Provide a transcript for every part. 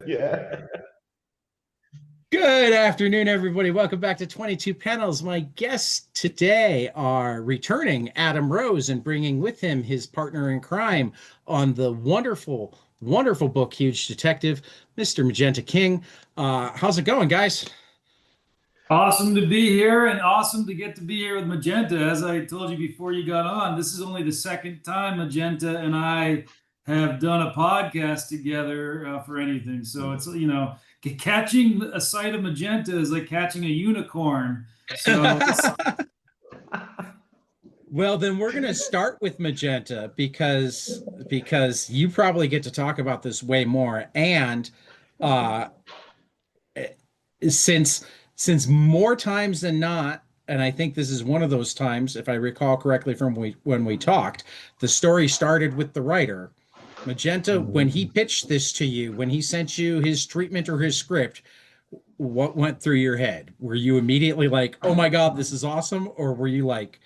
Yeah. Good afternoon, everybody. Welcome back to 22 Panels. My guests today are returning Adam Rose and bringing with him his partner in crime on the wonderful, wonderful book, Huge Detective, Mr. Magenta King. How's it going, guys? Awesome to be here and awesome to get to be here with Magenta. As I told you before you got on, this is only the second time Magenta and I have done a podcast together for anything. So catching a sight of Magenta is like catching a unicorn. So it's Well, then we're going to start with Magenta because you probably get to talk about this way more. And uh, since since more times than not, and I think this is one of those times, if I recall correctly from when we talked, the story started with the writer. Magenta, when he pitched this to you, when he sent you his treatment or his script, what went through your head? Were you immediately like, "Oh my God, this is awesome," or were you like,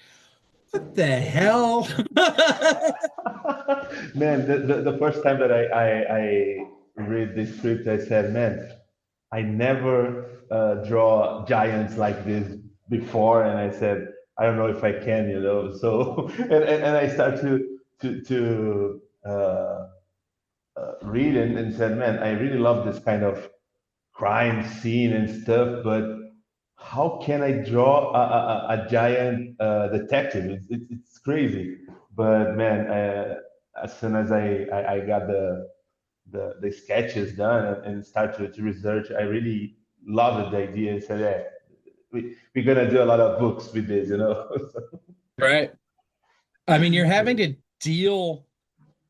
"What the hell?" Man, the first time that I read the script, I said, man, I never draw giants like this before. And I said, I don't know if I can, you know. So, and I start to read and said, man, I really love this kind of crime scene and stuff, but how can I draw a giant detective? It's crazy. But man, as soon as I got the sketches done and start to research, I really loved the idea and said, yeah, we're gonna do a lot of books with this, you know. Right. I mean, you're having to deal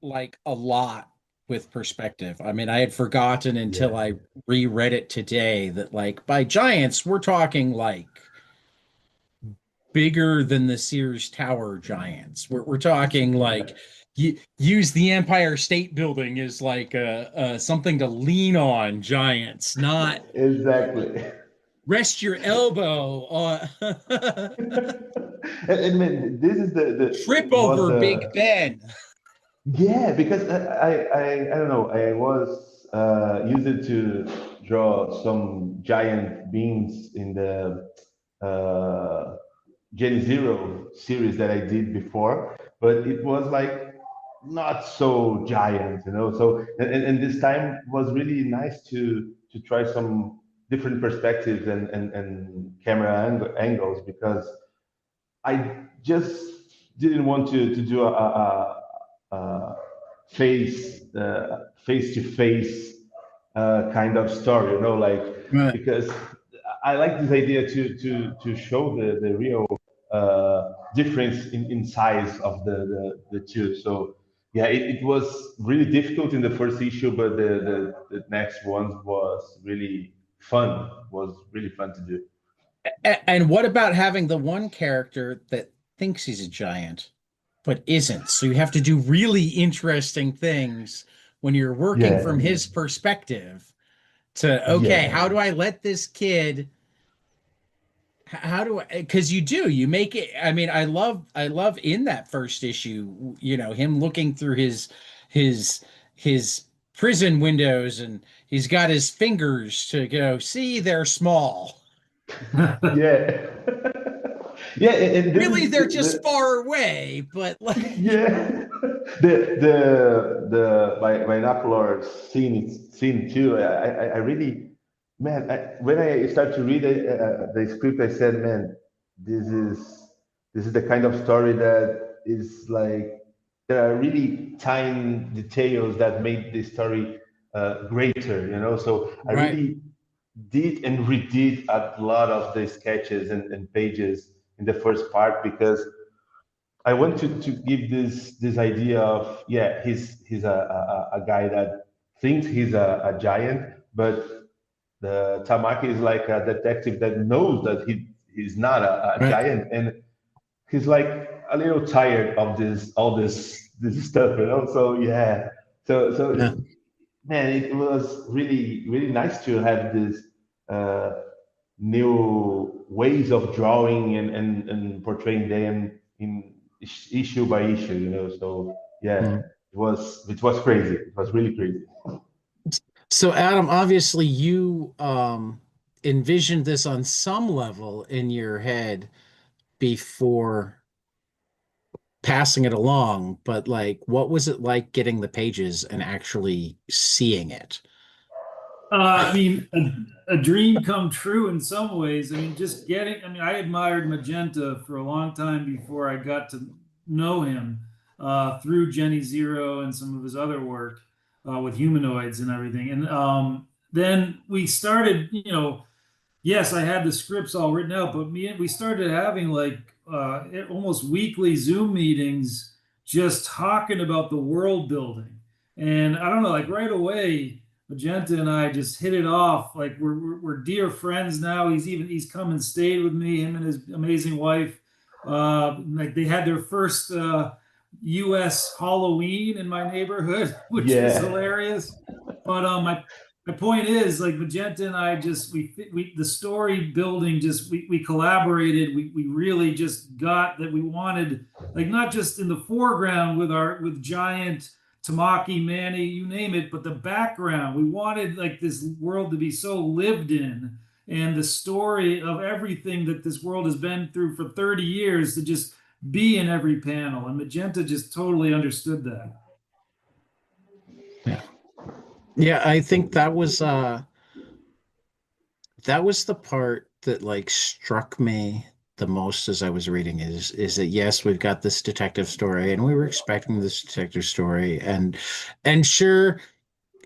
like a lot with perspective. I mean, I had forgotten Yeah. until I reread it today that like by giants, we're talking like bigger than the Sears Tower giants. We're talking like use the Empire State Building as like something to lean on giants, not Exactly. rest your elbow on And man, this is the trip was over Big the Ben. yeah, because I don't know, I was used to draw some giant beings in the Gen Zero series that I did before, but it was like not so giant, you know. So and this time was really nice to try some different perspectives and camera angles because I just didn't want to do a face to face kind of story, you know, like Right. because I like this idea to show the real difference in size of the two. So yeah, it was really difficult in the first issue, but the next one was really fun. Was really fun to do. And what about having the one character that thinks he's a giant, but isn't? So you have to do really interesting things when you're working Yeah, from his perspective to, okay, yeah, how do I let this kid, how do I, because you make it, I mean, I love in that first issue, him looking through his, his prison windows and he's got his fingers to go, see, they're small. yeah, yeah. And this Really, is they're just far away, but like, yeah. The binocular scene too. I really, man. When I start to read the script, I said, man, this is this is the kind of story that is like there are really tiny details that made the story greater. You know, so I right. really did and redid a lot of the sketches and pages in the first part because I want to give this idea of yeah he's a guy that thinks he's a giant, but the Tamaki is like a detective that knows that he's not a Right. giant, and he's like a little tired of this all this stuff, you know. So yeah, Yeah. man, it was really nice to have this uh, new ways of drawing and portraying them in issue by issue, you know. So yeah, Mm. it was crazy. It was really crazy. So Adam, obviously you envisioned this on some level in your head before passing it along, but like what was it like getting the pages and actually seeing it? I mean, a dream come true in some ways. I mean, just getting, I mean, I admired Magenta for a long time before I got to know him through Jenny Zero and some of his other work with humanoids and everything. And then we started, yes, I had the scripts all written out, but we started having like almost weekly Zoom meetings just talking about the world building. And I don't know, like right away, Magenta and I just hit it off. Like we're dear friends now. He's come and stayed with me, him and his amazing wife. Like they had their first U.S. Halloween in my neighborhood, which was Yeah. hilarious. But my point is, like Magenta and I just we the story building just we collaborated. We really just got that we wanted, like not just in the foreground with giant Tamaki, Manny, you name it, but the background. We wanted like this world to be so lived in, and the story of everything that this world has been through for 30 years to just be in every panel. And Magenta just totally understood that. Yeah. Yeah, I think that was the part that like struck me the most as I was reading is that yes, we've got this detective story and we were expecting this detective story and sure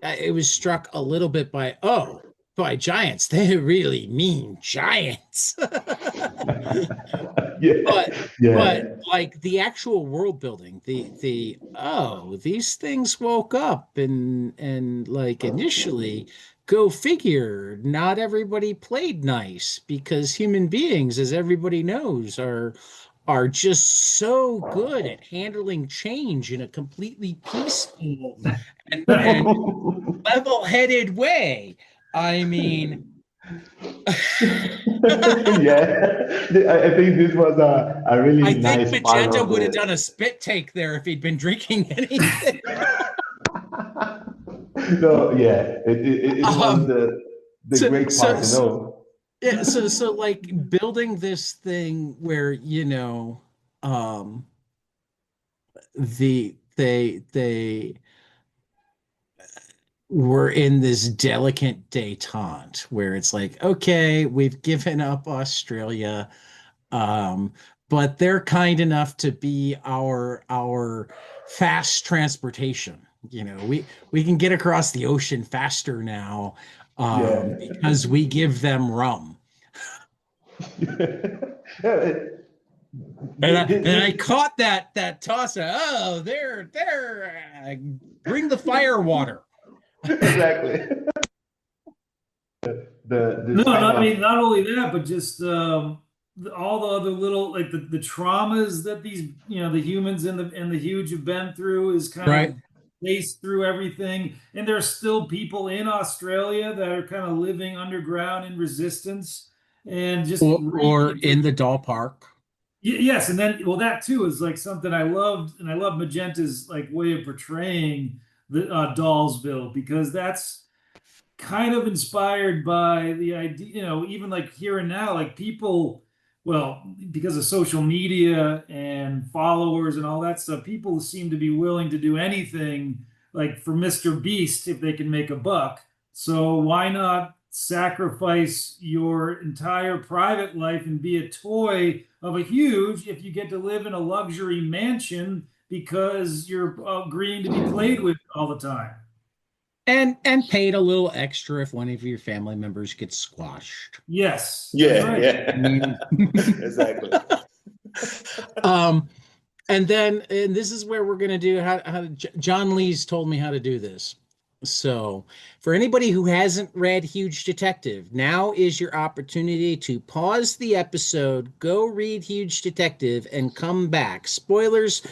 it was struck a little bit by by giants. They really mean giants. Yeah. but Yeah. but like the actual world building, the these things woke up and like initially go figure, not everybody played nice because human beings, as everybody knows, are just so good at handling change in a completely peaceful and level-headed way. I mean, Yeah. I think this was a really I think nice part Magenta of would have it. done a spit take there if he'd been drinking anything. No, yeah, it was Um, the so, great so, part, yeah, so like building this thing where, um, they were in this delicate detente where it's like, okay, we've given up Australia. Um, but they're kind enough to be our fast transportation. We can get across the ocean faster now Yeah. because we give them rum. Yeah, And I caught that toss of, oh, they're bring the fire water. exactly. No, This no, kind I of mean not only that, but just all the other little like the traumas that these the humans and the huge have been through is kind Right. of faced through everything. And there's still people in Australia that are kind of living underground in resistance and just Or in the doll park. yes, and then well that too is like something I loved, and I love Magenta's like way of portraying the Dollsville because that's kind of inspired by the idea, even like here and now, like people, well, because of social media and followers and all that stuff, people seem to be willing to do anything like for Mr. Beast if they can make a buck. So why not sacrifice your entire private life and be a toy of a huge if you get to live in a luxury mansion because you're agreeing to be played with all the time? And paid a little extra if one of your family members gets squashed. Yes, that's yeah, right. I mean, yeah. Exactly. um, and this is where we're gonna do John Lee's told me how to do this. So, for anybody who hasn't read Huge Detective, now is your opportunity to pause the episode, go read Huge Detective, and come back. Spoilers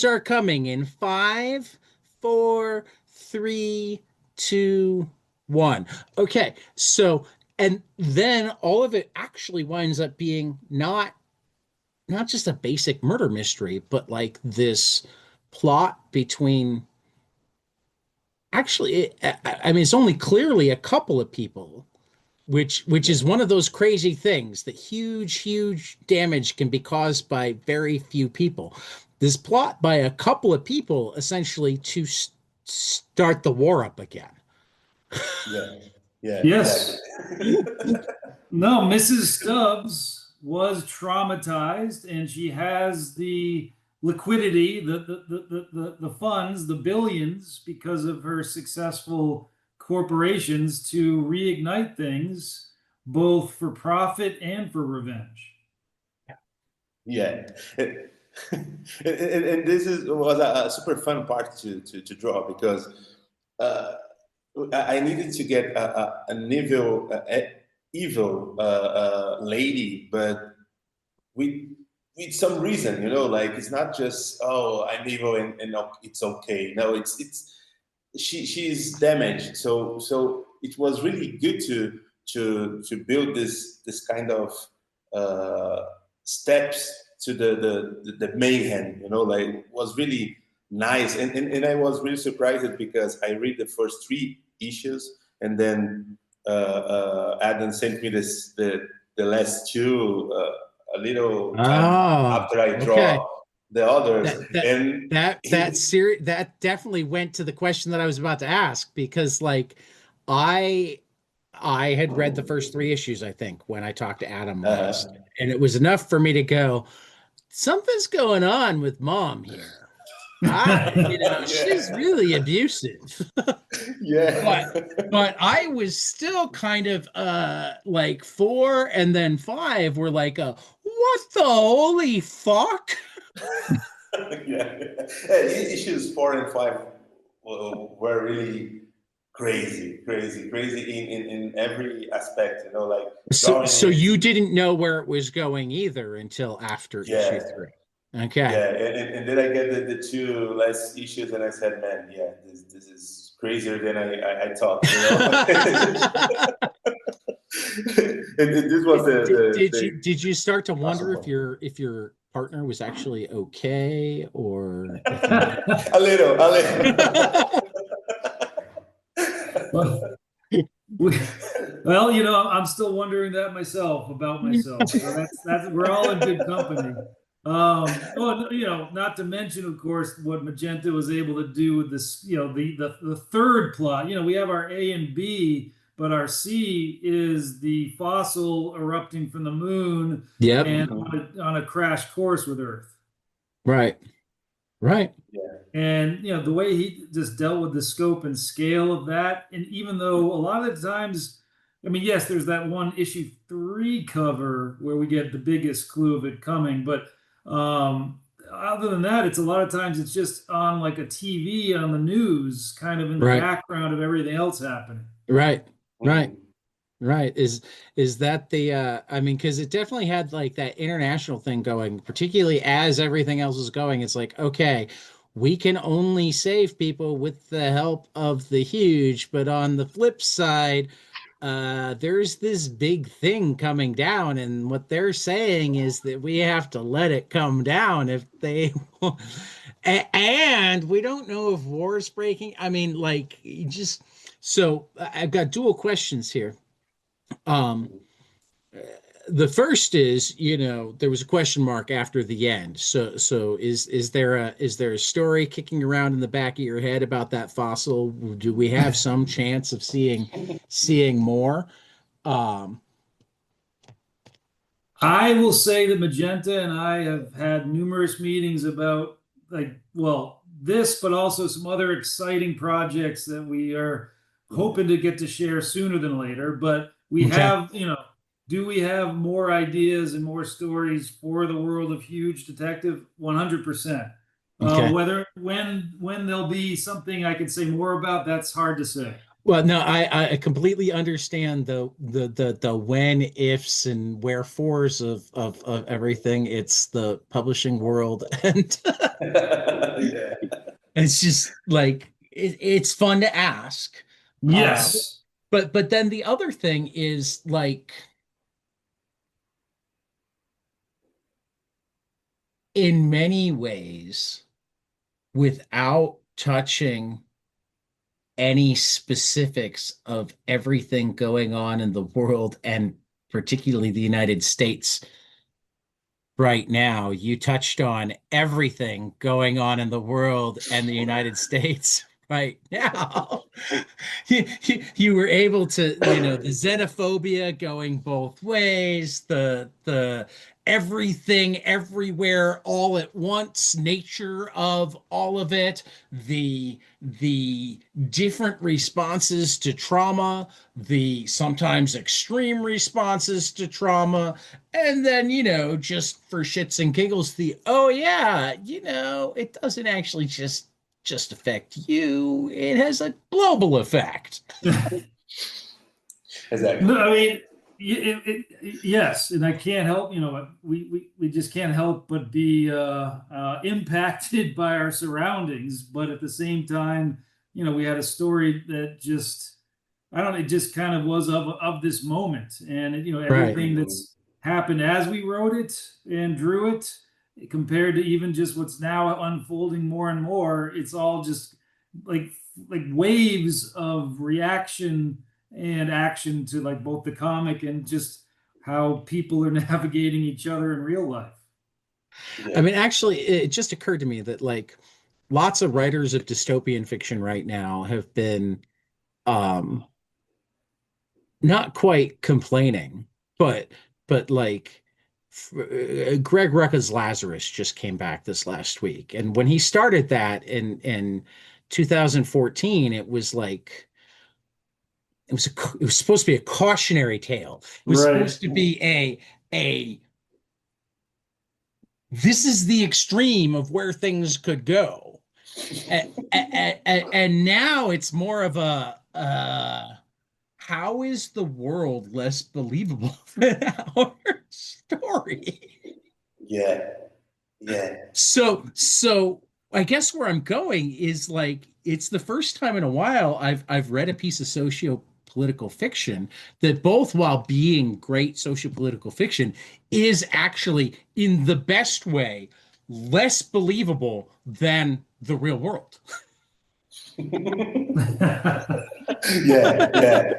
are coming in 5, 4, 3, 2, 1. Okay, so and then all of it actually winds up being not just a basic murder mystery, but like this plot between Actually, I mean, it's only clearly a couple of people, which Yeah, is one of those crazy things that huge damage can be caused by very few people. This plot by a couple of people essentially to start the war up again. yeah, yeah, exactly. Yes. No, Mrs. Stubbs was traumatized, and she has the liquidity, the funds, the billions, because of her successful corporations to reignite things, both for profit and for revenge. Yeah. And this was a super fun part to draw because uh, I needed to get an evil lady, but with with some reason, like it's not just, oh, I'm evil and it's okay. No, it's she's damaged. So it was really good to build this kind of uh, steps to the mayhem. Like it was really nice, and I was really surprised because I read the first three issues, and then Adam sent me the last two a little time Oh, after I okay. draw the others, That that and that definitely went to the question that I was about to ask because like I I had read the first three issues, I think, when I talked to Adam last, uh, and it was enough for me to go, something's going on with mom here. She's yeah, really abusive. But yeah. but I was still kind of like four and then five were like what the holy fuck? Yeah. Issues 4 and 5 were really crazy in every aspect. Like So drawing. you didn't know where it was going either until after issue Yeah, three. Okay. yeah. And then I get the two last issues, and I said, man, yeah, this is crazier than I thought. And this was Did you start to the awesome wonder part. if your partner was actually okay or if you A little, a little. Well, well, I'm still wondering that myself about myself. So that's we're all in good company. Well, not to mention, of course, what Magenta was able to do with this, the third plot. We have our A and B, but our C is the fossil erupting from the moon Yep. and Mhm. on a crash course with Earth. Right. Right. Yeah. And the way he just dealt with the scope and scale of that, and even though a lot of the times, I mean, yes, there's that one issue 3 cover where we get the biggest clue of it coming, but other than that, it's a lot of times it's just on like a TV on the news, kind of in the Right. background of everything else happening. Right. Right. Mhm. Right. Is that the I mean, because it definitely had like that international thing going, particularly as everything else is going. It's like, okay, we can only save people with the help of the huge, but on the flip side, there's this big thing coming down, and what they're saying is that we have to let it come down if they and we don't know if war is breaking. I mean, like, you just so I've got dual questions here. Um, the first is, there was a question mark after the end. So is there a story kicking around in the back of your head about that fossil? Do we have some chance of seeing more? Um, I will say that Magenta and I have had numerous meetings about like, well, this, but also some other exciting projects that we are hoping to get to share sooner than later. But we okay, have, do we have more ideas and more stories for the world of Huge Detective? 100%. okay. Whether when there'll be something I could say more about, that's hard to say. Well, no, I completely understand the when ifs and wherefores of everything. It's the publishing world, and Yeah. it's just like it's fun to ask. Uh, Yes. but then the other thing is like in many ways, without touching any specifics of everything going on in the world and particularly the United States right now. You touched on everything going on in the world and the United States right now. You were able to, the xenophobia going both ways, the everything everywhere all at once nature of all of it, the different responses to trauma, the sometimes extreme responses to trauma, and then, just for shits and giggles, oh yeah, it doesn't actually just affect you. It has a global effect. Exactly. No, I mean, yes, and I can't help, we just can't help but be impacted by our surroundings. But at the same time, we had a story that just, I don't know, it just kind of was of this moment, and everything that's happened as we wrote it and drew it, compared to even just what's now unfolding more and more. It's all just like waves of reaction and action to like both the comic and just how people are navigating each other in real life. I mean, actually, it just occurred to me that like lots of writers of dystopian fiction right now have been not quite complaining, but like Greg Rucka's Lazarus just came back this last week, and when he started that in 2014, it was like it was supposed to be a cautionary tale. It was supposed to be a this is the extreme of where things could go, and now it's more of a how is the world less believable than our story? Yeah. So I guess where I'm going is like it's the first time in a while I've read a piece of socio-political fiction that both while being great socio-political fiction is actually in the best way less believable than the real world. Yeah.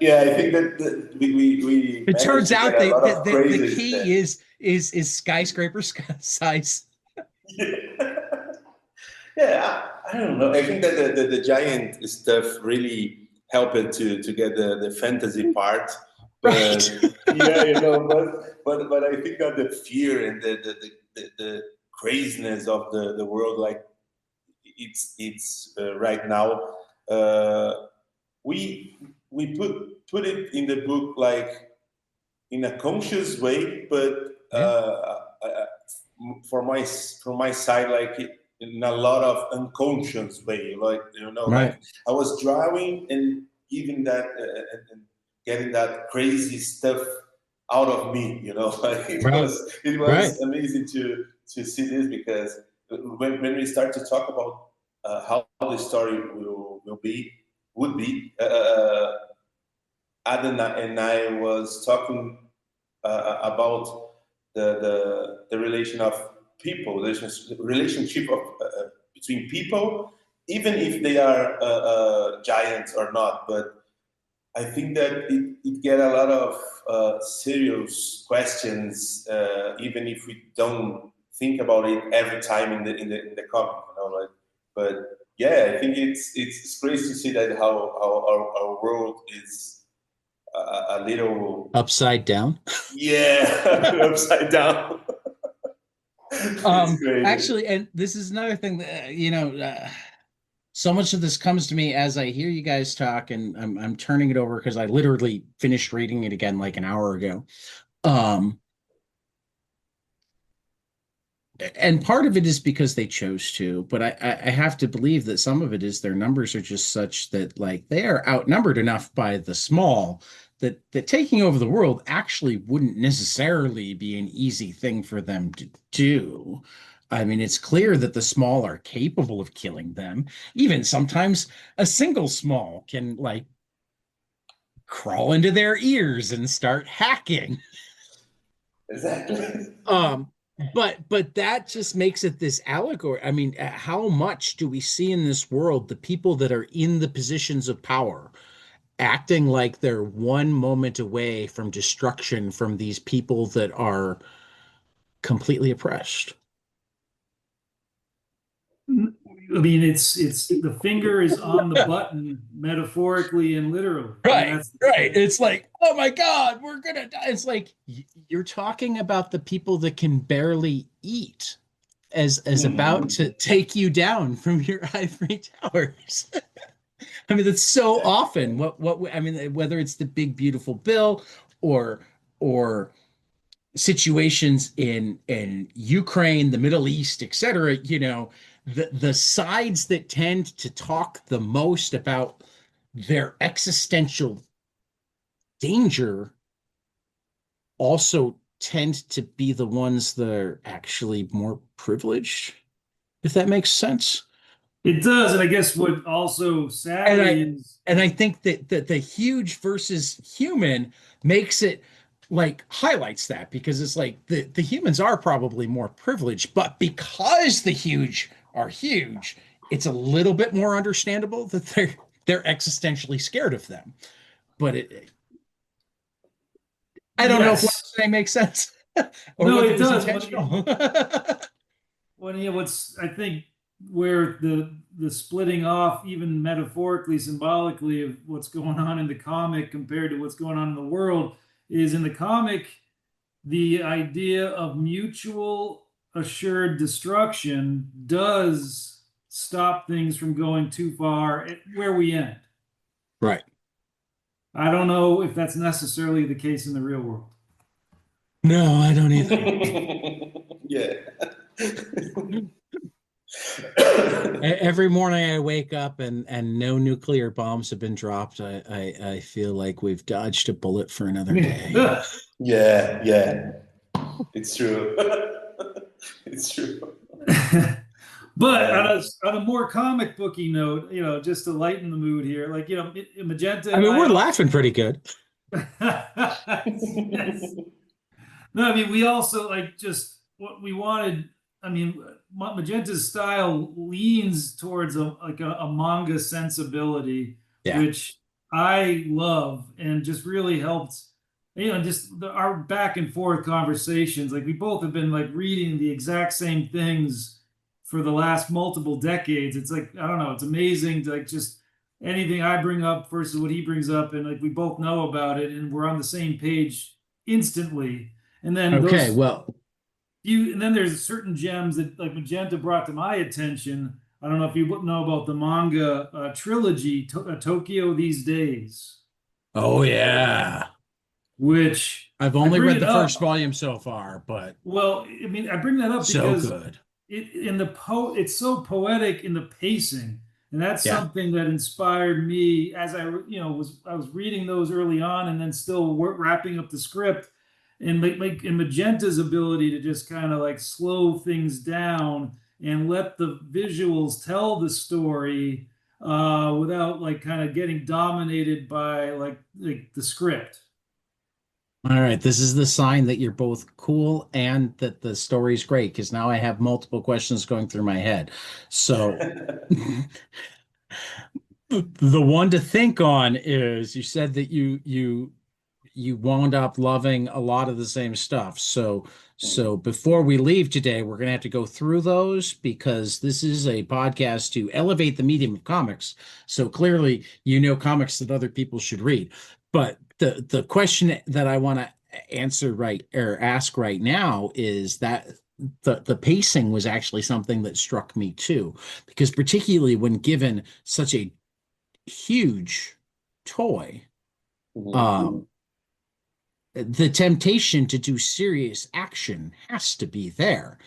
I think that we It managed turns to out get a lot of the praises there. key is skyscraper size. Yeah, I don't know. I think that the giant stuff really helped to get the fantasy part. But Right. yeah, but I think that the fear and the craziness of the world, like it's right now. We put it in the book like in a conscious way, but from my side, like in a lot of unconscious way, like Right. like I was drawing and giving that and getting that crazy stuff out of me, like it Right. was amazing to see this, because when we start to talk about how the story will be would be Adam and I was talking about the relation of people, relationship of between people, even if they are giants or not. But I think that it get a lot of serious questions, even if we don't think about it every time in the comic, like. But yeah, I think it's crazy to see that how our world is a little Upside down. upside down. It's crazy. Actually, and this is another thing that so much of this comes to me as I hear you guys talk, and I'm turning it over because I literally finished reading it again like an hour ago. And part of it is because they chose to, but I have to believe that some of it is their numbers are just such that like they are outnumbered enough by the small that taking over the world actually wouldn't necessarily be an easy thing for them to do. I mean, it's clear that the small are capable of killing them. Even sometimes a single small can like crawl into their ears and start hacking. Exactly. but that just makes it this allegory. I mean, how much do we see in this world the people that are in the positions of power acting like they're one moment away from destruction from these people that are completely oppressed? I mean, it's the finger is on the button, metaphorically and literally. I mean, Right, that's right. It's like, oh my God, we're gonna die. It's like you're talking about the people that can barely eat as about to take you down from your ivory towers. I mean, that's so often what I mean, whether it's the big beautiful bill or situations in Ukraine, the Middle East, etc., the sides that tend to talk the most about their existential danger also tend to be the ones that are actually more privileged, if that makes sense. it does. And I guess what also And sadly I is and I think that the huge versus human makes it like highlights that, because it's like the humans are probably more privileged, but because the huge are huge, it's a little bit more understandable that they're existentially scared of them. But I don't know if what yes. I'm saying makes sense or No, whether it it was does. intentional. Well, yeah, what's I think where the splitting off, even metaphorically, symbolically, of what's going on in the comic compared to what's going on in the world is in the comic, the idea of mutual assured destruction does stop things from going too far where we end. Right. I don't know if that's necessarily the case in the real world. No, I don't either. Yeah. Every morning I wake up and no nuclear bombs have been dropped. I feel like we've dodged a bullet for another day. Yeah, yeah. It's true. It's true. But on a more comic booky note, just to lighten the mood here, like, Magenta I and mean, I we're laughing pretty good. yes. No, I mean, we also like just what we wanted. I mean, Magenta's style leans towards a manga sensibility, Yeah. which I love, and just really helped. Just our back and forth conversations. Like we both have been like reading the exact same things for the last multiple decades. It's like I don't know. It's amazing to like just anything I bring up versus what he brings up, and like we both know about it, and we're on the same page instantly. And then Okay, well, and then there's certain gems that like Magenta brought to my attention. I don't know if you know about the manga trilogy, Tokyo These Days, oh yeah. which I've I only bring read it the first up. volume so far, but Well, I mean, I bring that up so because good. it's so poetic in the pacing, and that's Yeah. something that inspired me as I was reading those early on, and then still wrapping up the script, and and Magenta's ability to just kind of like slow things down and let the visuals tell the story without like kind of getting dominated by like the script. All right, this is the sign that you're both cool and that the story's great, because now I have multiple questions going through my head. So the one to think on is you said that you wound up loving a lot of the same stuff. So before we leave today, we're gonna have to go through those because this is a podcast to elevate the medium of comics. So clearly, comics that other people should read. But the question that I want to answer right or ask right now is that the pacing was actually something that struck me too, because particularly when given such a huge toy, um, the temptation to do serious action has to be there.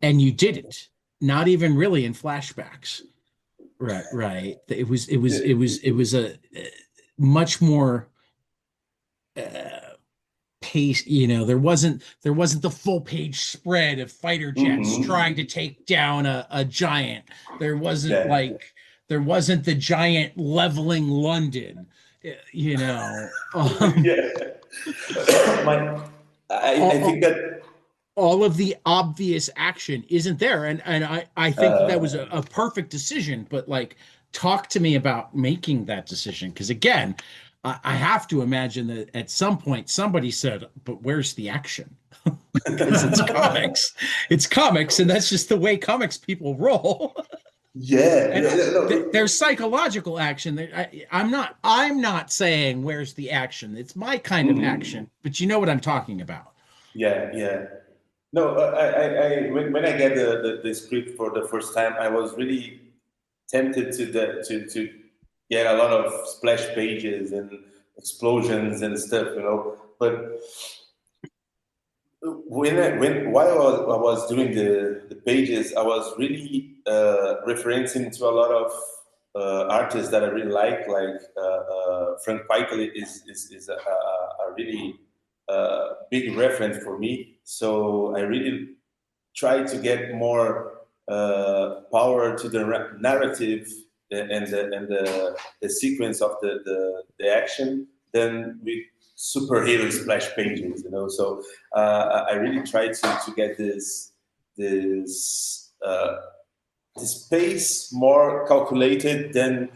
And you didn't, not even really in flashbacks. Right, right. It was a much more pace, there wasn't the full page spread of fighter jets trying to take down a giant. There wasn't Yeah. there wasn't the giant leveling London, Yeah. My, I think that all of the obvious action isn't there. And I think that was a perfect decision, but like, talk to me about making that decision. Because again, I have to imagine that at some point somebody said, but where's the action? Because it's comics, and that's just the way comics people roll. Yeah, And no, there's psychological action. I'm not saying where's the action. It's my kind of action, but you know what I'm talking about. yeah, yeah. No, when I get the script for the first time, I was really tempted to get a lot of splash pages and explosions and stuff, you know. But while I was doing the pages, I was really referencing to a lot of artists that I really like Frank Quitely is a really big reference for me. So I really try to get more power to the narrative and the sequence of the action than with superhero splash pages, you know. So I really try to get this pace more calculated than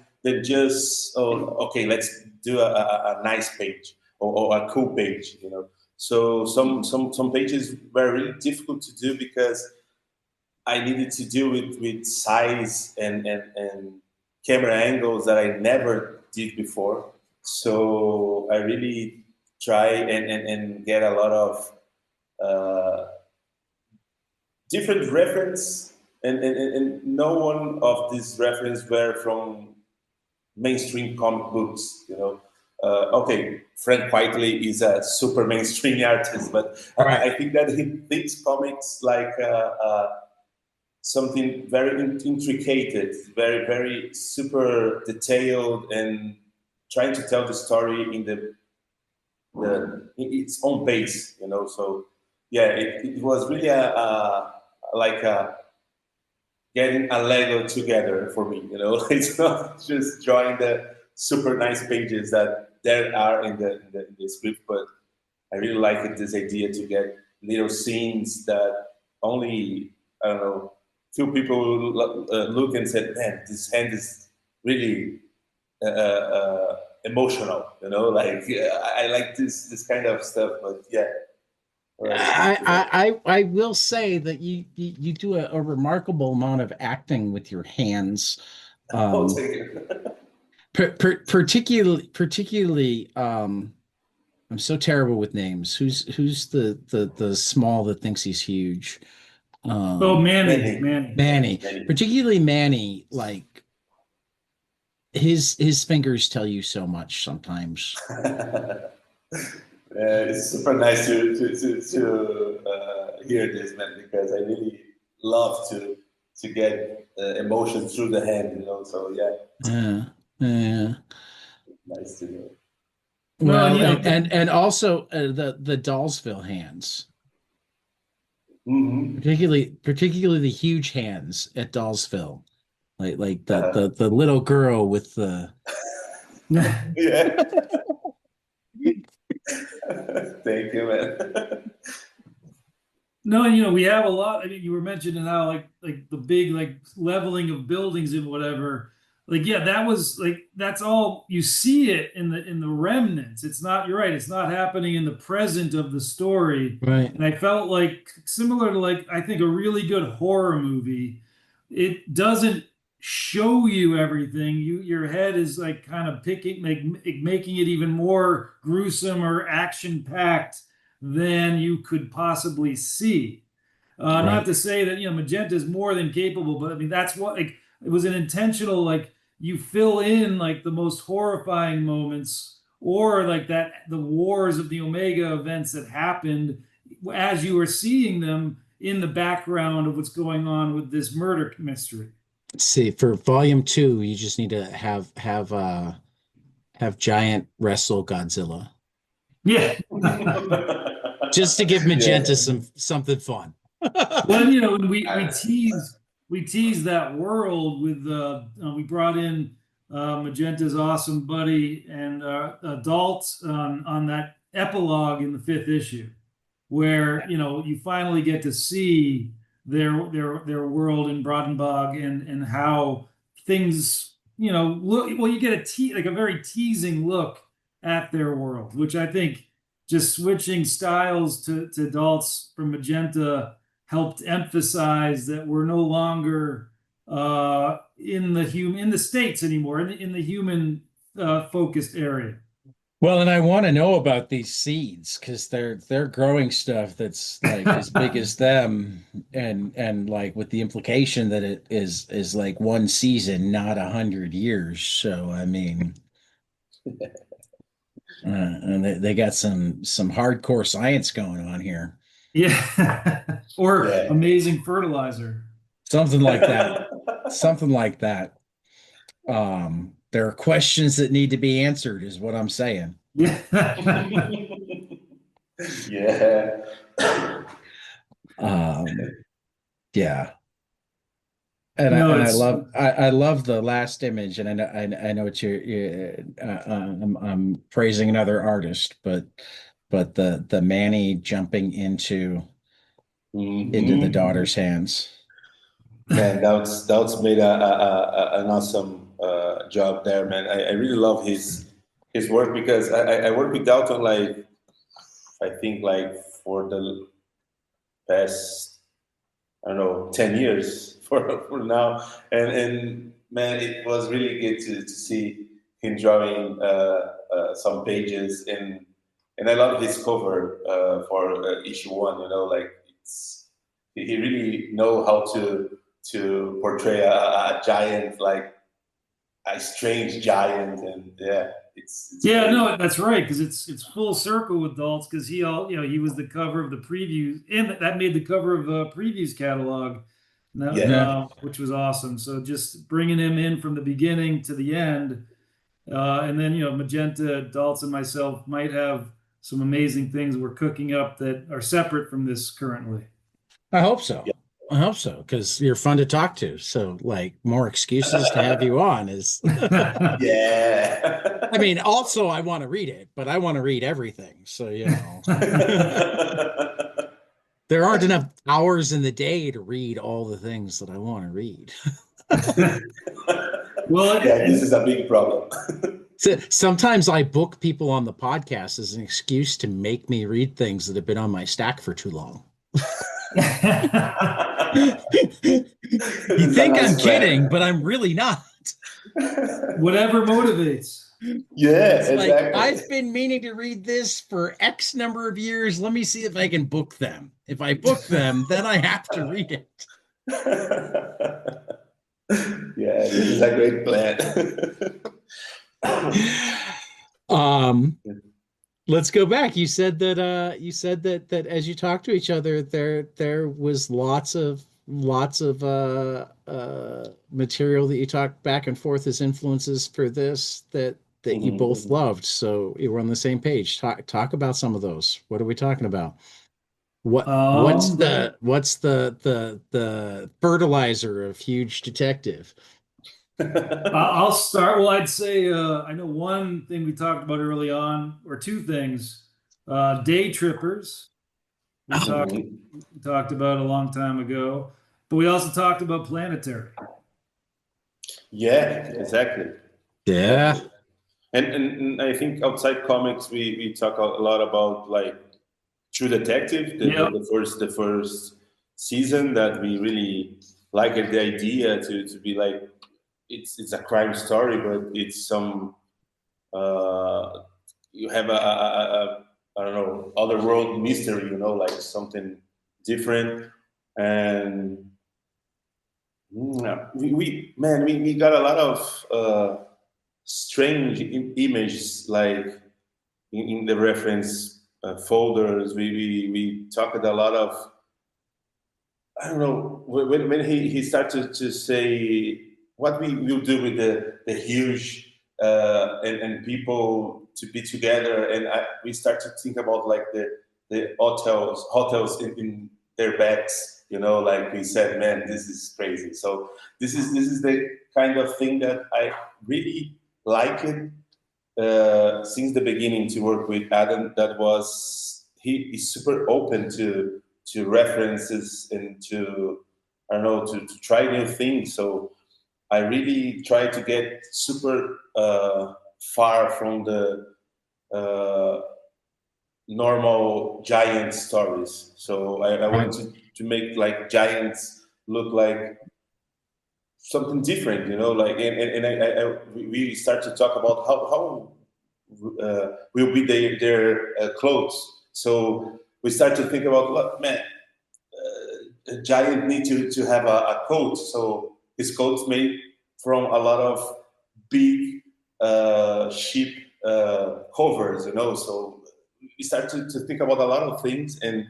just, oh, okay, let's do a nice page or a cool page, you know. So some pages were really difficult to do because I needed to deal with size and camera angles that I never did before. So I really try and get a lot of different reference, and no one of these reference were from mainstream comic books, you know. Okay, Frank Quitely is a super mainstream artist, but Right. I think that he thinks comics like something very intricate, very, very super detailed, and trying to tell the story in its own pace, you know. So yeah, it was really like getting a Lego together for me, you know. It's not just drawing the super nice pages that there are in the script, but I really like this idea to get little scenes that only, I don't know, few people look and said, man, this hand is really emotional, you know. Like I like this kind of stuff, but yeah. I will say that you do a remarkable amount of acting with your hands. I'll Um, take it. particularly I'm so terrible with names. Who's the small that thinks he's huge? Oh, Manny, Many, Manny. Manny, many. particularly Manny, like his fingers tell you so much sometimes. It's super nice to hear this, man, because I really love to get emotion through the hand, you know. So yeah, Yeah, yeah. nice to know. No, and Well, you know, and also the Dollsville hands, Hmm. particularly the huge hands at Dollsville, like the Uh-huh. the little girl with the Yeah. Thank you, man. no, and you know, we have a lot. I mean, you were mentioning how like the big like leveling of buildings and whatever. Like, yeah, that was like that's all you see it in the remnants. It's not, you're right, it's not happening in the present of the story. right. And I felt like similar to like I think a really good horror movie, it doesn't show you everything. Your head is like kind of making it even more gruesome or action packed than you could possibly see. Not Right. to say that, you know, Magenta is more than capable, but I mean that's what, like, it was an intentional, like, you fill in like the most horrifying moments or like that the wars of the Omega events that happened as you were seeing them in the background of what's going on with this murder mystery. Let's see, for volume 2, you just need to have Giant wrestle Godzilla Yeah. just to give Magenta Yeah. something fun. Well, you know, I- we tease that world with we brought in Magenta's awesome buddy and adult on that epilogue in the 5th issue, where you finally get to see their world in Brandenburg and how things look. Well, you get a very teasing look at their world, which I think just switching styles to adults from Magenta helped emphasize that we're no longer in the states anymore, in the human focused area. Well, and I want to know about these seeds because they're growing stuff that's like as big as them, and like with the implication that it is like one season, not 100 years. So I mean, and they got some hardcore science going on here. Yeah. Or Yeah. amazing fertilizer. Something like that. Something like that. There are questions that need to be answered, is what I'm saying. Yeah. Yeah. Yeah. And No, I love the last image, and I know I'm praising another artist, but the Manny jumping into the daughter's hands. Man, that's made an awesome job there, man. I really love his work because I work with Dalton like I think like for the past I don't know 10 years for now, and man, it was really good to see him drawing some pages and I love his cover for issue 1. Like he really know how to portray a giant, like a strange giant, and yeah, it's yeah, great. no, that's right, because it's full circle with Daltz, because he was the cover of the preview, and that made the cover of previews catalog, Yeah. which was awesome. So just bringing him in from the beginning to the end, and then Magenta, Daltz, and myself might have some amazing things we're cooking up that are separate from this currently. I hope so. Yeah. I hope so, because you're fun to talk to. So, like, more excuses to have you on is. Yeah. I mean, also, I want to read it, but I want to read everything. So, there aren't enough hours in the day to read all the things that I want to read. Well, yeah, this is a big problem. So sometimes I book people on the podcast as an excuse to make me read things that have been on my stack for too long. You think I'm kidding, but I'm really not. Whatever motivates. Yeah, It's exactly. like, I've been meaning to read this for X number of years. Let me see if I can book them. If I book them, then I have to read it. Yeah, this is a great plan. Let's go back. You said that that as you talk to each other, there was lots of material that you talked back and forth as influences for this that you both loved. So you were on the same page. Talk about some of those. What are we talking about? What's the fertilizer of Huge Detective? I'll start. Well, I'd say I know one thing we talked about early on, or two things. Day trippers. We talked about a long time ago, but we also talked about planetary. Yeah, exactly. Yeah. And I think outside comics, we talk a lot about like True Detective, the first season that we really liked the idea to be like it's a crime story, but it's some you have a I don't know other world mystery, like something different, and we got a lot of strange images like in the reference folders. We talked a lot of I don't know when he started to say what we will do with the huge and people to be together, and we start to think about like the hotels in their beds, like we said, man, this is crazy. So this is the kind of thing that I really like it since the beginning to work with Adam. That was he is super open to references and to, I don't know, to try new things. So I really try to get super far from the normal giant stories. So I want to make like giants look like something different, you know, like, and we start to talk about how will be their clothes. So we start to think about, look, man, a giant need to have a coat. So his coat's made from a lot of big sheep covers, you know. So we start to think about a lot of things, and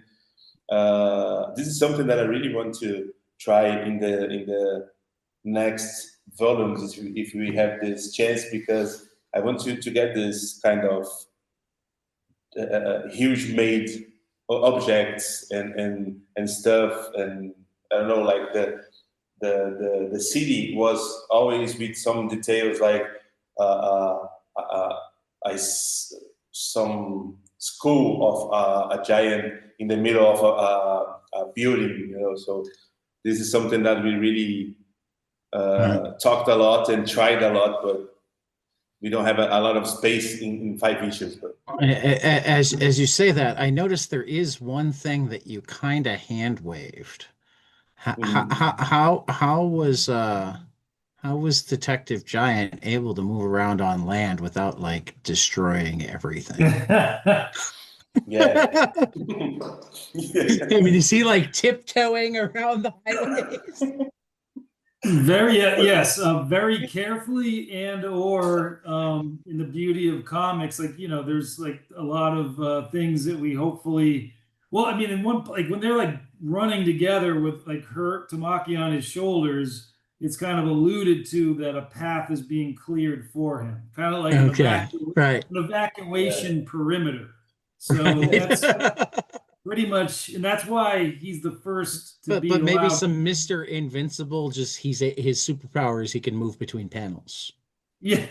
this is something that I really want to try in the next volumes if we have this chance, because I want to get this kind of huge made objects and stuff, and I don't know, like the city was always with some details, like some school of a giant in the middle of a building, you know. So this is something that we really talked a lot and tried a lot, but we don't have a lot of space in 5 issues. But as you say that, I noticed there is one thing that you kind of hand waved. How was Detective Giant able to move around on land without like destroying everything? yeah. I mean, is he like tiptoeing around the highways? Very yes, very carefully, and or in the beauty of comics, like, you know, there's like a lot of things that we hopefully, well, I mean, in one, like when they're like running together with like Tamaki on his shoulders, it's kind of alluded to that a path is being cleared for him, kind of like Okay, right. an evacuation perimeter. So Right. that's pretty much, and that's why he's the first to be But maybe allowed. some Mr. Invincible, just his superpower is he can move between panels. Yeah.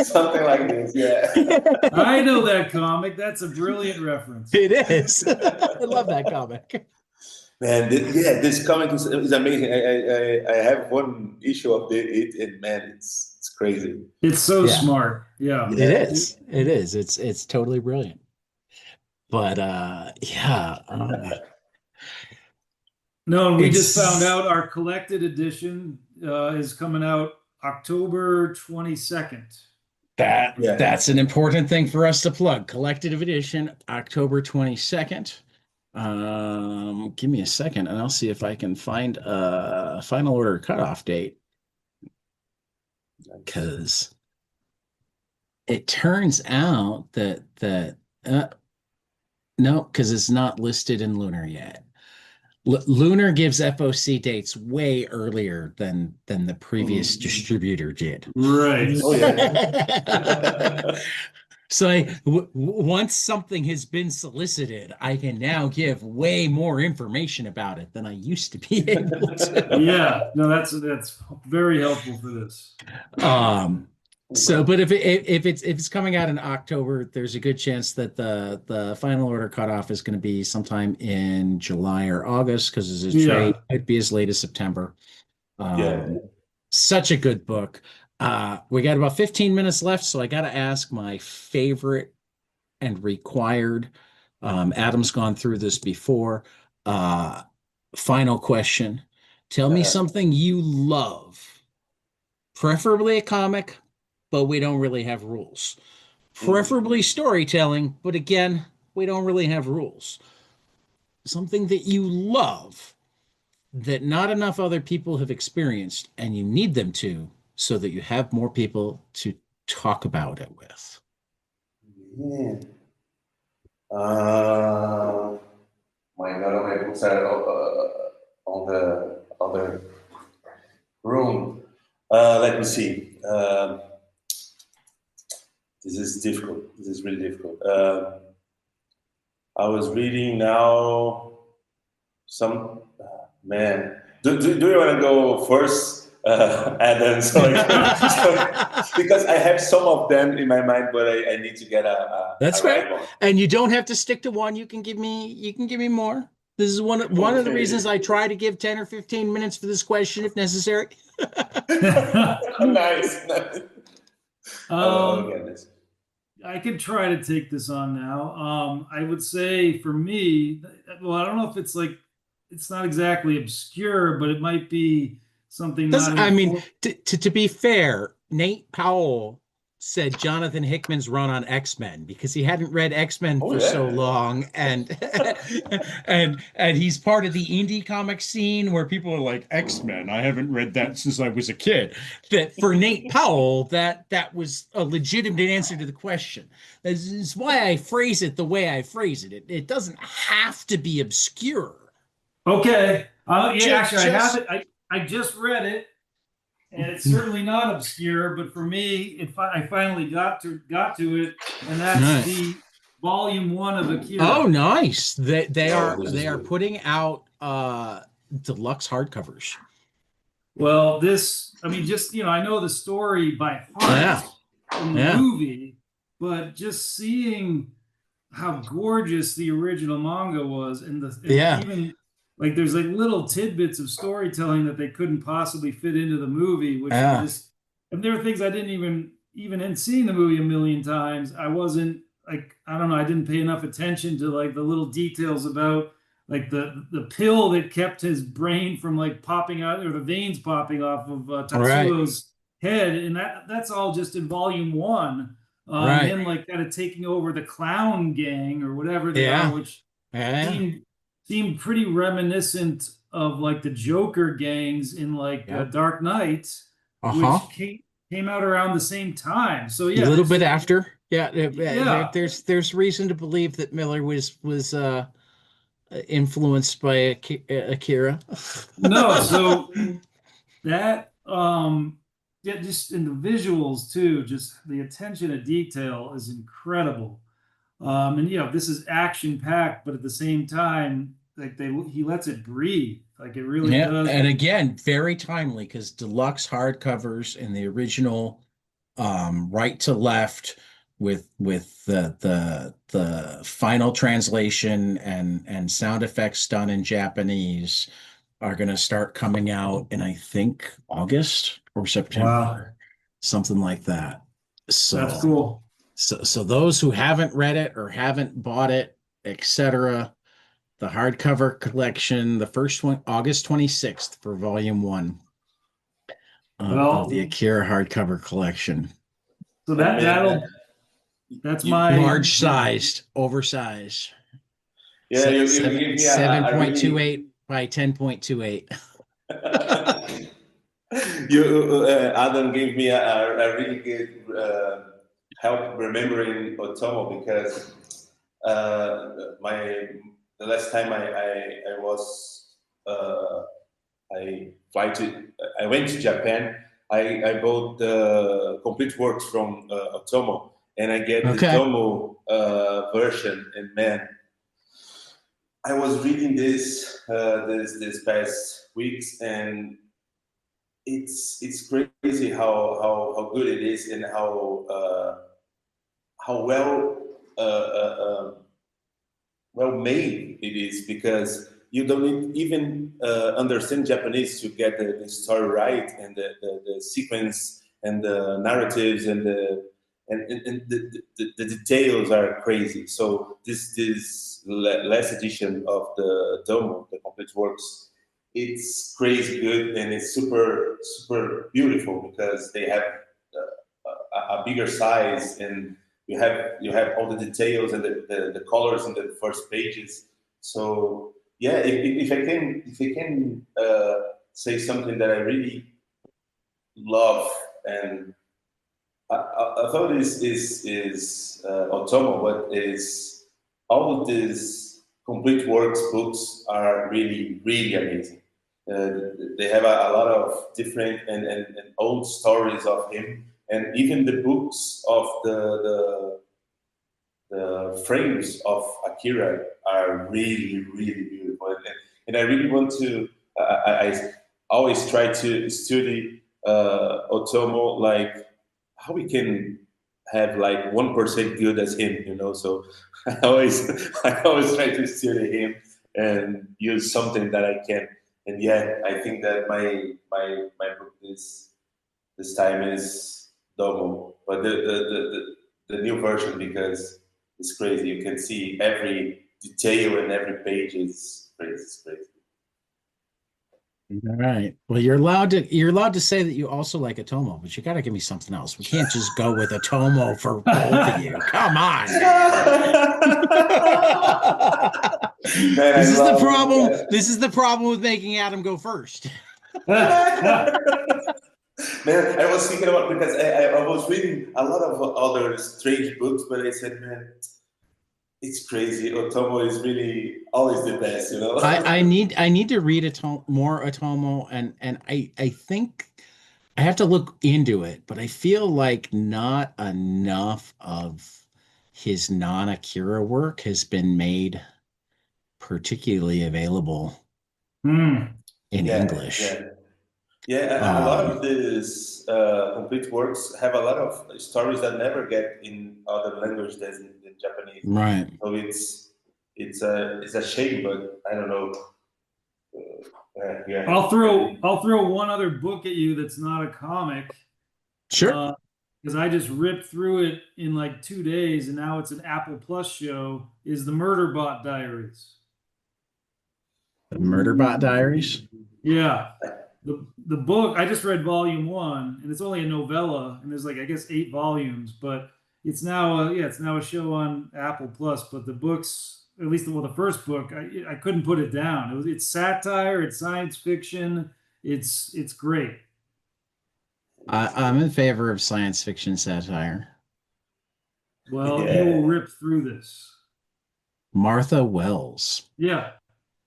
Something like this, yeah. I know that comic. That's a brilliant reference. It is. I love that comic. Man, this comic is amazing. I have one issue of it, and man, it's crazy. It's so Yeah. smart. Yeah. It is. It is. It's totally brilliant. But yeah. No, and we just found out our collected edition is coming out October 22nd. That's an important thing for us to plug. Collected edition, October 22nd. Give me a second and I'll see if I can find a final order cutoff date. Because it turns out that no, because it's not listed in Lunar yet. Lunar gives FOC dates way earlier than the previous distributor did. Right. Oh yeah. So once something has been solicited, I can now give way more information about it than I used to be able to. Yeah, no, that's very helpful for this. So, but if it's coming out in October, there's a good chance that the final order cutoff is going to be sometime in July or August, because as a trade, it could be as late as September. Such a good book. We got about 15 minutes left, so I got to ask my favorite and required. Adam's gone through this before. Final question. Tell me something you love, preferably a comic, but we don't really have rules. Preferably storytelling, but again, we don't really have rules. Something that you love that not enough other people have experienced, and you need them to, so that you have more people to talk about it with. Yeah. My God, all my books are on the other room. Let me see. This is difficult. This is really difficult. I was reading now some man. Do you want to go first Adam. So, because I have some of them in my mind, but I need to get That's a right fair. one. And you don't have to stick to one. You can give me more. This is one of the Okay. reasons I try to give 10 or 15 minutes for this question if necessary. Nice. Okay, this. I could try to take this on now. I would say for me, well, I don't know if it's like, it's not exactly obscure, but it might be something not I mean, important. to be fair, Nate Powell said Jonathan Hickman's run on X-Men because he hadn't read X-Men Oh for so yeah. long, and and he's part of the indie comic scene where people are like, X-Men, I haven't read that since I was a kid. That for Nate Powell, that was a legitimate answer to the question. This is why I phrase it the way I phrase it. It doesn't have to be obscure. Okay. Yeah, actually, I have Just it. I just read it, and it's certainly not obscure. But for me, I finally got to it, and that's nice. the volume 1 of Oh, Akira. nice. They Oh, are this is they are good. putting out deluxe hardcovers. Well, this, I mean, just, I know the story by Yeah. heart from the Yeah. movie, but just seeing how gorgeous the original manga was, and Yeah. even like there's like little tidbits of storytelling that they couldn't possibly fit into the movie, which were Yeah. just, and there were things I didn't even in seeing the movie a million times, I wasn't like, I don't know, I didn't pay enough attention to like the little details about like the pill that kept his brain from like popping out, or the veins popping off of Right. Tatsuo's head, and that's all just in volume 1. Right. Him like kind of taking over the clown gang or whatever they are, Yeah. which Yeah. seemed pretty reminiscent of like the Joker gangs in like Yep. Dark Knight, Uh-huh. which came out around the same time. So A yeah, little there's bit just after. Yeah. yeah. There's reason to believe that Miller was influenced by Akira. No, so that yeah, just in the visuals too, just the attention to detail is incredible. And this is action packed, but at the same time, like he lets it breathe. Like it really Yeah, does. and again, very timely because deluxe hardcovers in the original right to left with the final translation and sound effects done in Japanese are going to start coming out in I think August or Wow, September, something like that. that's So cool. so those who haven't read it or haven't bought it, etc., the hardcover collection, the first one, August 26th for volume 1 of the Well, Akira hardcover collection. so And man, that's you my Large sized, oversized. yeah, you give me a really 7.28 by 10.28. you Adam gave me a really good help remembering Otomo, because my the last time I was I fly to I went to Japan. I bought the complete works from Otomo, and I get the Okay. Tomo version. And man, I was reading this past weeks, and it's crazy how good it is, and how well made it is, because you don't need even understand Japanese to get the story right, and the sequence and the narratives and the details are crazy. So this last edition of the Domo, the complete works, it's crazy good, and it's super beautiful, because they have a bigger size, and you have all the details and the colors in the first pages. So yeah, if I can say something that I really love, and I thought is Otomo, but is all of these complete works books are really amazing. They have a lot of different and old stories of him, and even the books of the frames of Akira are really beautiful, and I really want to. always try to study Otomo, like how we can have like 1% good as him, you know. So I always I always try to study him and use something that I can. And yeah, I think that my book this time is Domo, but the new version, because it's crazy. You can see every detail and every page is crazy. It's crazy. All right. Well, you're allowed to say that you also like Atomo, but you got to give me something else. We can't just go with Atomo for both of you. Come on, Man, this I is the love problem. that. This is the problem with making Adam go first. Man, I was thinking about, because I was reading a lot of other strange books, but I said, man, it's crazy. Otomo is really always the best, you know. I need to read more Atomo, and I think I have to look into it, but I feel like not enough of his non-Akira work has been made particularly available Hmm. in Yeah, English. yeah. Yeah, a lot Um, of these complete works have a lot of stories that never get in other languages than in Japanese. right. So it's a shame, but I don't know. Yeah. I'll throw one other book at you that's not a comic, Sure. because I just ripped through it in like 2 days, and now it's an Apple Plus show. Is the Murderbot Diaries? The Murderbot Diaries. Yeah, the book, I just read volume one, and it's only a novella, and there's like, I guess, 8 volumes, but it's now a show on Apple Plus. But the books, at least the first book, I couldn't put it down. It's satire, it's science fiction, it's great. I'm in favor of science fiction satire. Well, you will Yeah. rip through this. Martha Wells. Yeah,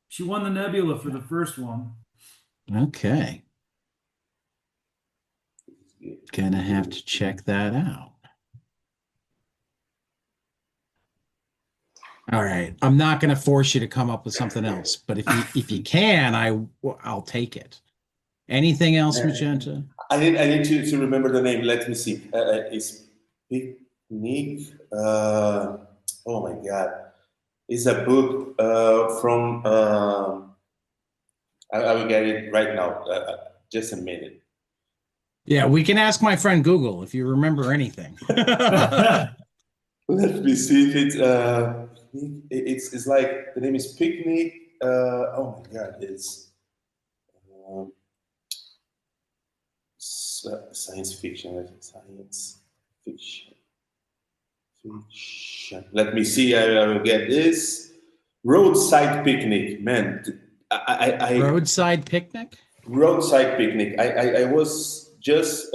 she won the Nebula for the first one. Okay. Gonna have to check that out. All right. I'm not gonna force you to come up with something else, but if you can, I'll take it. Anything else, Magenta? I need to remember the name. Let me see. It's Picnic. Oh my God. It's a book from. I will get it right now. Just a minute. Yeah, we can ask my friend Google if you remember anything. Let me see if it's like the name is Picnic. Oh my God, it's um, science fiction. Science fiction. Fiction. Let me see. I will get this. Roadside picnic, man. Roadside Picnic? Roadside picnic. I was just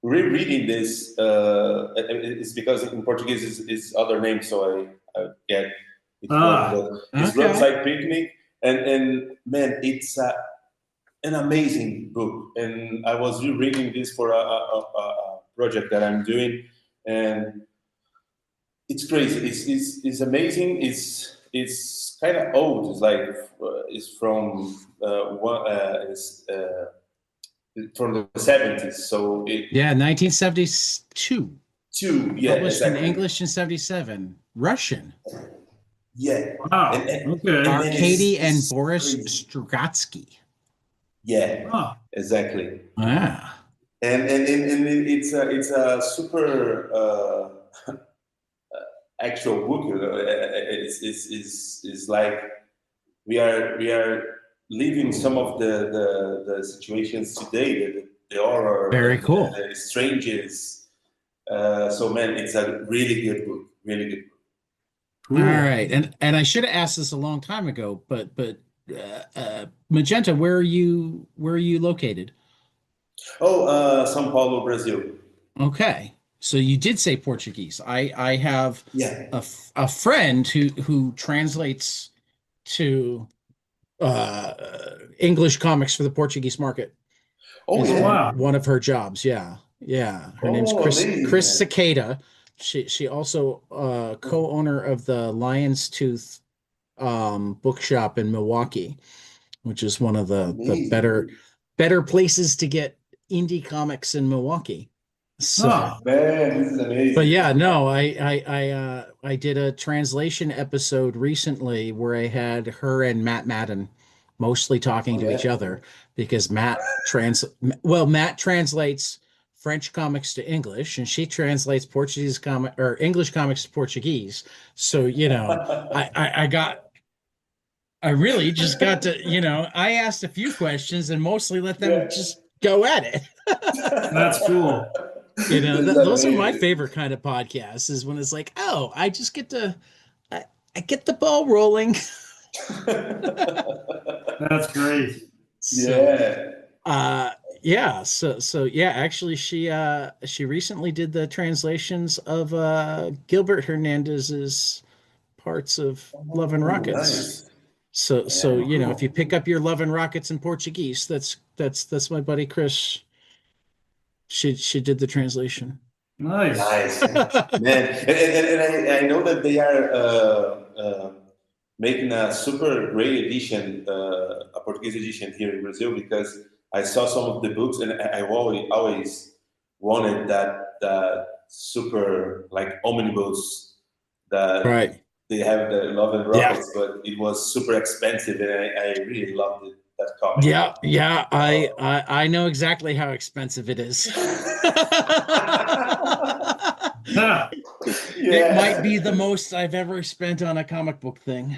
rereading this. It's because in Portuguese is other name, so I get it wrong. Ah, But it's Okay. roadside picnic, and man, it's an amazing book. And I was rereading this for a project that I'm doing, and it's crazy. It's amazing. It's kind of old. It's like it's from from the 70s. So it Yeah, 1972. too. Yeah, Published in exactly. English in 77. Russian. Yeah, wow. Okay. then Arkady and it's Boris crazy. Strugatsky. Yeah, Ah, exactly. Ah. And it's a super actual book. You know? It's like we are living some of the situations today, the horror Very and cool. the stranges. So man, it's a really good book. Really good book. All cool. right. And I should have asked this a long time ago, but Magenta, where are you located? Oh, São Paulo, Brazil. Okay. So you did say Portuguese. I have Yeah. a friend who translates to uh English comics for the Portuguese market. Oh Is Oh, yeah. wow. one of her jobs. Yeah. Yeah. Her name's Oh, amazing, Chris man. Cicada. She also co-owner of the Lion's Tooth bookshop in Milwaukee. which is one of the Amazing. better places to get indie comics in Milwaukee. So, Oh, Man, this is amazing. but yeah, no, I did a translation episode recently where I had her and Matt Madden mostly talking to each Yeah. other because Matt translates French comics to English and she translates Portuguese comic or English comics to Portuguese. So, I really just got to, I asked a few questions and mostly let them Yeah. just go at it. that's cool. This is Those are my amazing. favorite kind of podcasts is when it's like, oh, I just get to, I get the ball rolling. That's great. So, Yeah. uh, yeah, so yeah, actually she recently did the translations of Gilbert Hernandez's parts of Love and Oh, Rockets. nice. So, Yeah. if you pick up your Love and Rockets in Portuguese, that's my buddy Chris. She did the translation. Nice. Nice, man. And I know that they are making a super great edition, a Portuguese edition here in Brazil because I saw some of the books and I always wanted that super like omnibus that Right. they have the Love and Yeah. Rockets, but it was super expensive and I really loved it, that comic. Yeah, I know exactly how expensive it is. Ah, It might Yeah. be the most I've ever spent on a comic book thing.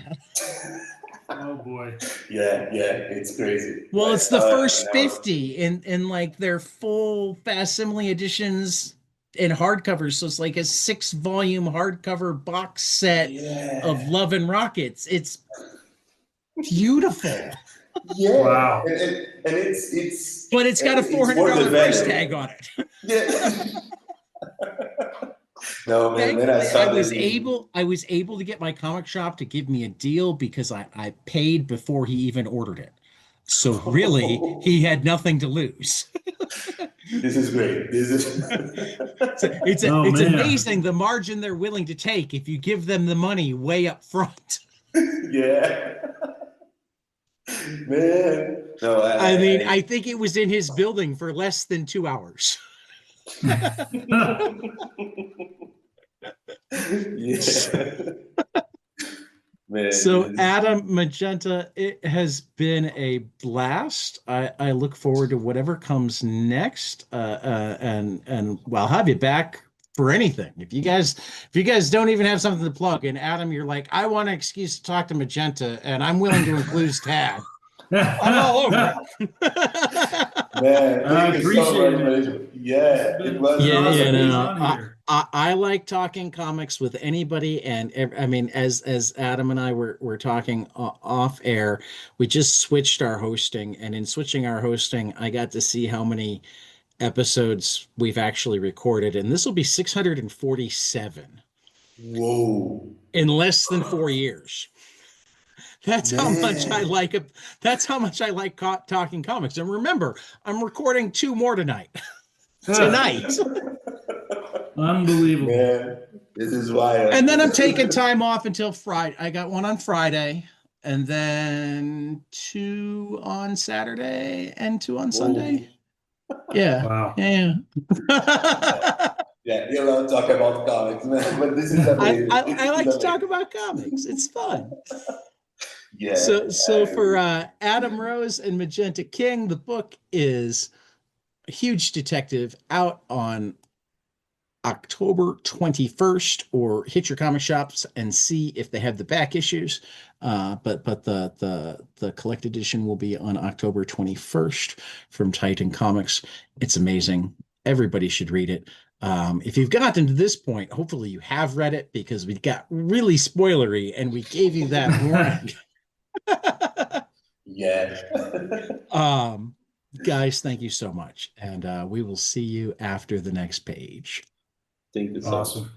oh boy. Yeah, it's crazy. Well, I it's the saw it first and I was 50 in like their full facsimile editions in hardcovers. So it's like a 6-volume hardcover box set of yeah. Love and Rockets. It's beautiful, Yeah, Wow. and but it's got a it's worth the $400 price value. tag on it. Yeah. No, man. Then I Thankfully, saw this in. I was able to get my comic shop to give me a deal because I paid before he even ordered it. So really, he had nothing to lose. This is great. This is. So Oh it's man. amazing the margin they're willing to take if you give them the money way up front. Yeah, man. No, I mean, I think it was in his building for less than 2 hours. Yeah, man. So, This is. Adam Magenta, it has been a blast. I look forward to whatever comes next, and well, I'll have you back for anything. If you guys don't even have something to plug, and Adam, you're like, I want an excuse to talk to Magenta, and I'm willing to include his tag. I'm all over it. Man, I thank you so appreciate much, it. man. Yeah, it It's been was Yeah, awesome being amazing. on here. I like talking comics with anybody, and I mean, as Adam and I were talking off air, we just switched our hosting, and in switching our hosting, I got to see how many episodes we've actually recorded, and this will be 647 Whoa, in less than 4 years. That's how much I man. like it. That's how much I like talking comics. And remember, I'm recording 2 more tonight. Tonight. Unbelievable. Man, this is wild. And then I'm taking time off until Friday. I got one on Friday, and then 2 on Saturday, and 2 on Whoa. Sunday. Yeah. Wow. Yeah. Yeah, you love talk about comics, man. But this is I, amazing. I This I is like to talk amazing. about comics. It's fun. Yeah, So I for agree. Adam Rose and Magenta King, the book is A Huge Detective, out on October 21st, or hit your comic shops and see if they have the back issues. But the collect edition will be on October 21st from Titan Comics. It's amazing. Everybody should read it. If you've gotten to this point, hopefully you have read it because we got really spoilery and we gave you that warning. Yeah. um, Guys, thank you so much. And we will see you after the next page. Thank you so much. Awesome.